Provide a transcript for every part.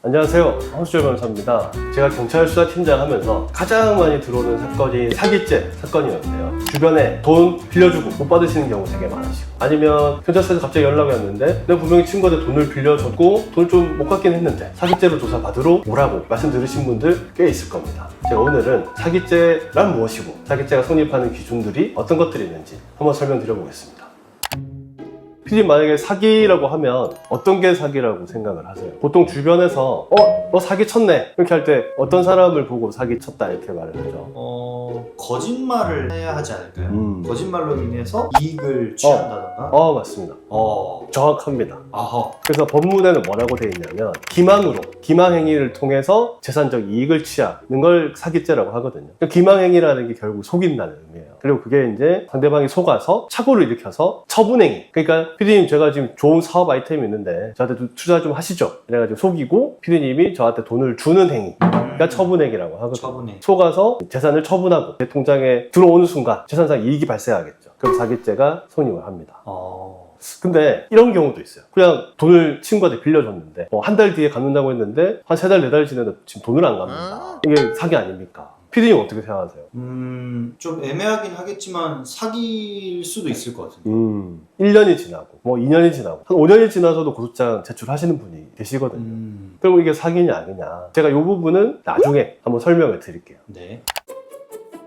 안녕하세요, 황수철 변호사입니다. 제가 경찰 수사팀장 하면서 가장 많이 들어오는 사건이 사기죄 사건이었는데요. 주변에 돈 빌려주고 못 받으시는 경우 되게 많으시고, 아니면 경찰서에서 갑자기 연락이 왔는데 내가 분명히 친구한테 돈을 빌려줬고 돈을 좀 못 갚긴 했는데 사기죄로 조사받으러 오라고 말씀 들으신 분들 꽤 있을 겁니다. 제가 오늘은 사기죄란 무엇이고 사기죄가 성립하는 기준들이 어떤 것들이 있는지 한번 설명드려 보겠습니다. 피디님, 만약에 사기라고 하면 어떤 게 사기라고 생각을 하세요? 보통 주변에서 너 사기 쳤네 이렇게 할 때 어떤 사람을 보고 사기 쳤다 이렇게 말을 하죠? 거짓말을 해야 하지 않을까요? 거짓말로 인해서 이익을 취한다던가. 맞습니다. 정확합니다. 아하. 그래서 법문에는 뭐라고 되어 있냐면 기망행위를 통해서 재산적 이익을 취하는 걸 사기죄라고 하거든요. 기망행위라는 게 결국 속인다는 의미예요. 그리고 그게 이제 상대방이 속아서 착오를 일으켜서 처분행위. 그러니까 피디님, 제가 지금 좋은 사업 아이템이 있는데 저한테 투자 좀 하시죠. 그래가지고 속이고 피디님이 저한테 돈을 주는 행위가 처분행위라고 하거든요. 처분행위. 속아서 재산을 처분하고 내 통장에 들어오는 순간 재산상 이익이 발생하겠죠. 그럼 사기죄가 성립을 합니다. 근데 이런 경우도 있어요. 그냥 돈을 친구한테 빌려줬는데 한 달 뒤에 갚는다고 했는데 한 3달, 4달 지나도 지금 돈을 안 갚는다. 이게 사기 아닙니까? 피디님 어떻게 생각하세요? 좀 애매하긴 하겠지만 사기일 수도 있을 것 같은데. 1년이 지나고 2년이 지나고 한 5년이 지나서도 고소장 제출하시는 분이 계시거든요. 그럼 이게 사기냐 아니냐, 제가 이 부분은 나중에 한번 설명을 드릴게요. 네.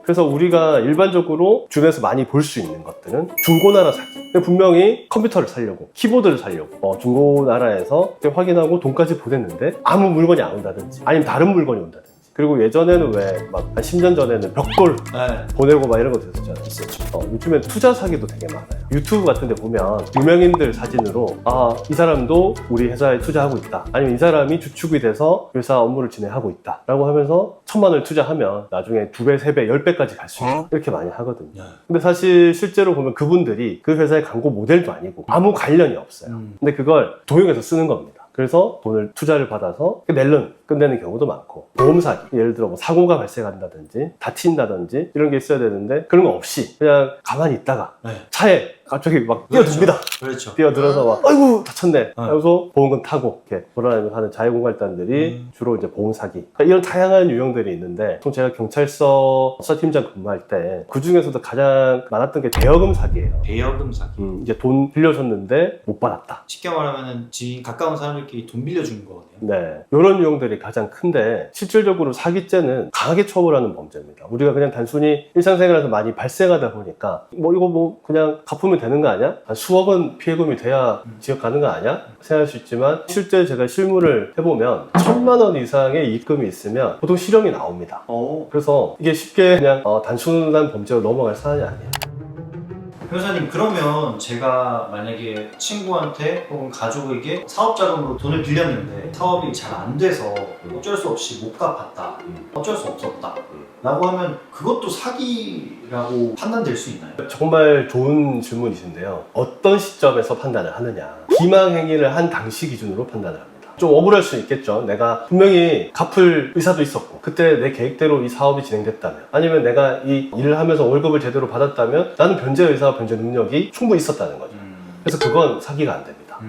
그래서 우리가 일반적으로 주변에서 많이 볼 수 있는 것들은 중고나라 사기. 분명히 컴퓨터를 사려고, 키보드를 사려고 중고나라에서 확인하고 돈까지 보냈는데 아무 물건이 안 온다든지 아니면 다른 물건이 온다든지. 그리고 예전에는 왜 막 한 10년 전에는 벽돌 보내고 막 이런 거 됐었잖아요. 있었죠. 요즘엔 투자 사기도 되게 많아요. 유튜브 같은 데 보면 유명인들 사진으로 이 사람도 우리 회사에 투자하고 있다, 아니면 이 사람이 주축이 돼서 회사 업무를 진행하고 있다 라고 하면서 1,000만 원을 투자하면 나중에 2배, 3배, 10배까지 갈 수 있다 이렇게 많이 하거든요. 근데 사실 실제로 보면 그분들이 그 회사의 광고 모델도 아니고 아무 관련이 없어요. 근데 그걸 도용해서 쓰는 겁니다. 그래서 돈을 투자를 받아서 끝내는 경우도 많고, 보험 사기, 예를 들어 사고가 발생한다든지 다친다든지 이런 게 있어야 되는데 그런 거 없이 그냥 가만히 있다가 차에 갑자기 막 뛰어듭니다. 그렇죠. 뛰어들어서 막 아이고 다쳤네 그래서 보험금 타고 이렇게 돌아다니면서 하는 자해공갈단들이 주로 이제 보험 사기, 그러니까 이런 다양한 유형들이 있는데, 보통 제가 경찰서 수사팀장 근무할 때 그 중에서도 가장 많았던 게 대여금 사기예요. 대여금 사기. 이제 돈 빌려줬는데 못 받았다. 쉽게 말하면 지인 가까운 사람들끼리 돈 빌려주는 거거든요. 네, 이런 유형들이 가장 큰데, 실질적으로 사기죄는 강하게 처벌하는 범죄입니다. 우리가 그냥 단순히 일상생활에서 많이 발생하다 보니까 이거 그냥 갚으면 되는 거 아니야? 한 수억 원 피해금이 돼야 지역 가는 거 아니야? 생각할 수 있지만, 실제 제가 실무를 해보면 1,000만 원 이상의 이익금이 있으면 보통 실형이 나옵니다. 그래서 이게 쉽게 그냥 단순한 범죄로 넘어갈 사안이 아니에요. 변호사님, 그러면 제가 만약에 친구한테 혹은 가족에게 사업 자금으로 돈을 빌렸는데 사업이 잘 안 돼서 어쩔 수 없이 못 갚았다, 어쩔 수 없었다 라고 하면 그것도 사기라고 판단될 수 있나요? 정말 좋은 질문이신데요. 어떤 시점에서 판단을 하느냐, 기망행위를 한 당시 기준으로 판단을 합니다. 좀 억울할 수 있겠죠. 내가 분명히 갚을 의사도 있었고, 그때 내 계획대로 이 사업이 진행됐다면, 아니면 내가 이 일을 하면서 월급을 제대로 받았다면 나는 변제 의사와 변제 능력이 충분히 있었다는 거죠. 그래서 그건 사기가 안 됩니다.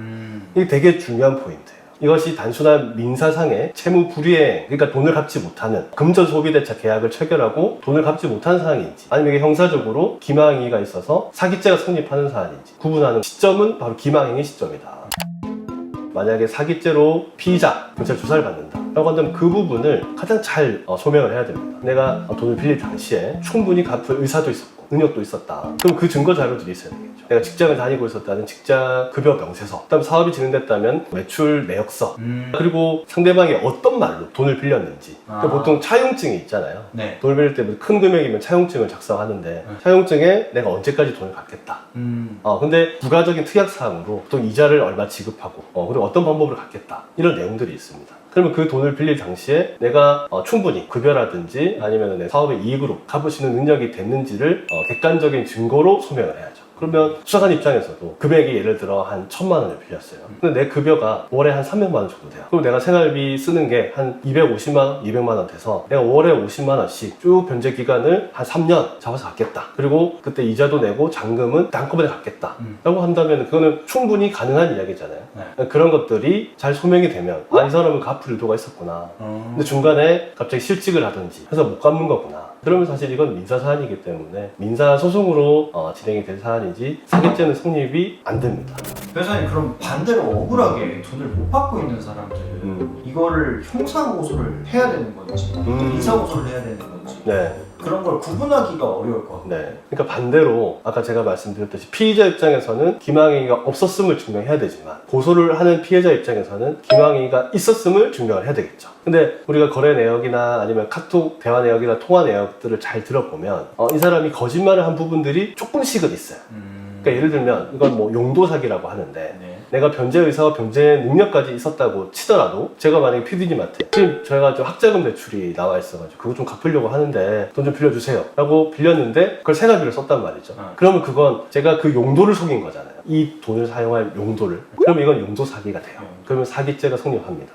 이게 되게 중요한 포인트예요. 이것이 단순한 민사상의 채무 불이행, 그러니까 돈을 갚지 못하는 금전 소비대차 계약을 체결하고 돈을 갚지 못한 사항인지, 아니면 이게 형사적으로 기망행위가 있어서 사기죄가 성립하는 사안인지 구분하는 시점은 바로 기망행위 시점이다. 만약에 사기죄로 피의자 경찰 조사를 받는다 라고 한다면 그 부분을 가장 잘 소명을 해야 됩니다. 내가 돈을 빌릴 당시에 충분히 갚을 의사도 있었고 능력도 있었다. 그럼 그 증거 자료들이 있어야 되겠죠. 내가 직장을 다니고 있었다는 직장 급여 명세서, 그다음 사업이 진행됐다면 매출 내역서, 그리고 상대방이 어떤 말로 돈을 빌렸는지. 보통 차용증이 있잖아요. 돈을 빌릴 때 큰 금액이면 차용증을 작성하는데 차용증에 내가 언제까지 돈을 갚겠다. 근데 부가적인 특약사항으로 보통 이자를 얼마 지급하고 그리고 어떤 방법으로 갚겠다, 이런 내용들이 있습니다. 그러면 그 돈을 빌릴 당시에 내가 충분히 급여라든지 아니면 내 사업의 이익으로 갚을 수 있는 능력이 됐는지를 객관적인 증거로 소명을 해야죠. 그러면 수사관 입장에서도 금액이 예를 들어 한 1,000만 원을 빌렸어요. 근데 내 급여가 월에 한 300만 원 정도 돼요. 그럼 내가 생활비 쓰는 게 한 250만 원, 200만 원 돼서 내가 월에 50만 원씩 쭉 변제 기간을 한 3년 잡아서 갚겠다. 그리고 그때 이자도 내고 잔금은 한꺼번에 갚겠다. 라고 한다면 그거는 충분히 가능한 이야기잖아요. 네. 그런 것들이 잘 소명이 되면 아, 이 사람은 갚을 의도가 있었구나. 근데 중간에 갑자기 실직을 하든지 해서 못 갚는 거구나. 그러면 사실 이건 민사사안이기 때문에 민사소송으로 진행이 될 사안이지 사기죄는 성립이 안 됩니다. 변호사님, 그럼 반대로 억울하게 돈을 못 받고 있는 사람들은 이거를 형사고소를 해야 되는 건지 민사고소를 해야 되는 건지 네. 그런 걸 구분하기가 어려울 것 같아요. 네. 그러니까 반대로 아까 제가 말씀드렸듯이 피의자 입장에서는 김항의가 없었음을 증명해야 되지만 고소를 하는 피해자 입장에서는 김항의가 있었음을 증명을 해야 되겠죠. 근데 우리가 거래 내역이나 아니면 카톡 대화 내역이나 통화 내역들을 잘 들어보면 이 사람이 거짓말을 한 부분들이 조금씩은 있어요. 그러니까 예를 들면 이건 뭐 용도 사기라고 하는데 네. 내가 변제 의사와 변제 능력까지 있었다고 치더라도 제가 만약에 PD님한테 지금 저희가 좀 학자금 대출이 나와 있어가지고 그거 좀 갚으려고 하는데 돈 좀 빌려주세요 라고 빌렸는데 그걸 생활비를 썼단 말이죠. 그러면 그건 제가 그 용도를 속인 거잖아요. 이 돈을 사용할 용도를. 그러면 이건 용도 사기가 돼요. 그러면 사기죄가 성립합니다.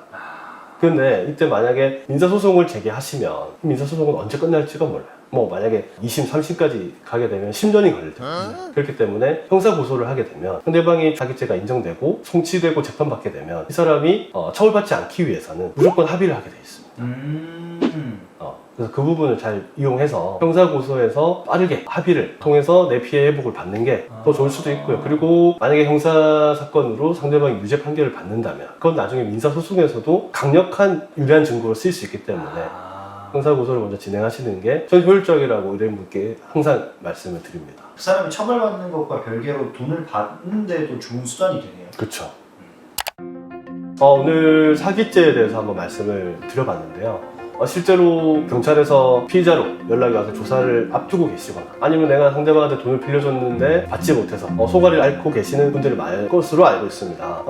근데 이때 만약에 민사소송을 제기하시면 민사소송은 언제 끝날지가 몰라요. 뭐 만약에 2심, 3심까지 가게 되면 10년이 걸릴 텐데 그렇기 때문에 형사고소를 하게 되면 상대방이 사기죄가 인정되고 송치되고 재판받게 되면 이 사람이 처벌받지 않기 위해서는 무조건 합의를 하게 돼 있습니다. 그래서 그 부분을 잘 이용해서 형사고소에서 빠르게 합의를 통해서 내 피해 회복을 받는 게 더 좋을 수도 있고요. 그리고 만약에 형사사건으로 상대방이 유죄 판결을 받는다면 그건 나중에 민사소송에서도 강력한 유리한 증거로 쓰일 수 있기 때문에 형사고소를 먼저 진행하시는 게 전 효율적이라고 의뢰인분께 항상 말씀을 드립니다. 그 사람이 처벌받는 것과 별개로 돈을 받는 데도 좋은 수단이 되네요. 그렇죠. 오늘 사기죄에 대해서 한번 말씀을 드려봤는데요. 실제로 경찰에서 피의자로 연락이 와서 조사를 앞두고 계시거나 아니면 내가 상대방한테 돈을 빌려줬는데 받지 못해서 소가리를 앓고 계시는 분들이 많을 것으로 알고 있습니다.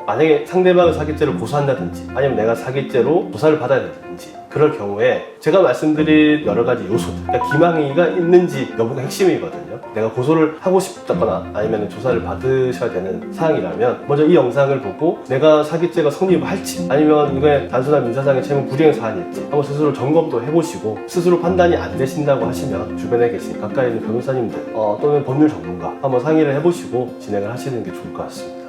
만약에 상대방을 사기죄로 고소한다든지 아니면 내가 사기죄로 조사를 받아야 되든지 그럴 경우에 제가 말씀드린 여러 가지 요소들, 그러니까 기망의가 있는지 여부가 핵심이거든요. 내가 고소를 하고 싶다거나 아니면 조사를 받으셔야 되는 사항이라면 먼저 이 영상을 보고 내가 사기죄가 성립할지 아니면 이게 단순한 민사상의 채무 불이행 사안일지 한번 스스로 점검도 해보시고 스스로 판단이 안 되신다고 하시면 주변에 계신 가까이 있는 변호사님들 또는 법률 전문가 한번 상의를 해보시고 진행을 하시는 게 좋을 것 같습니다.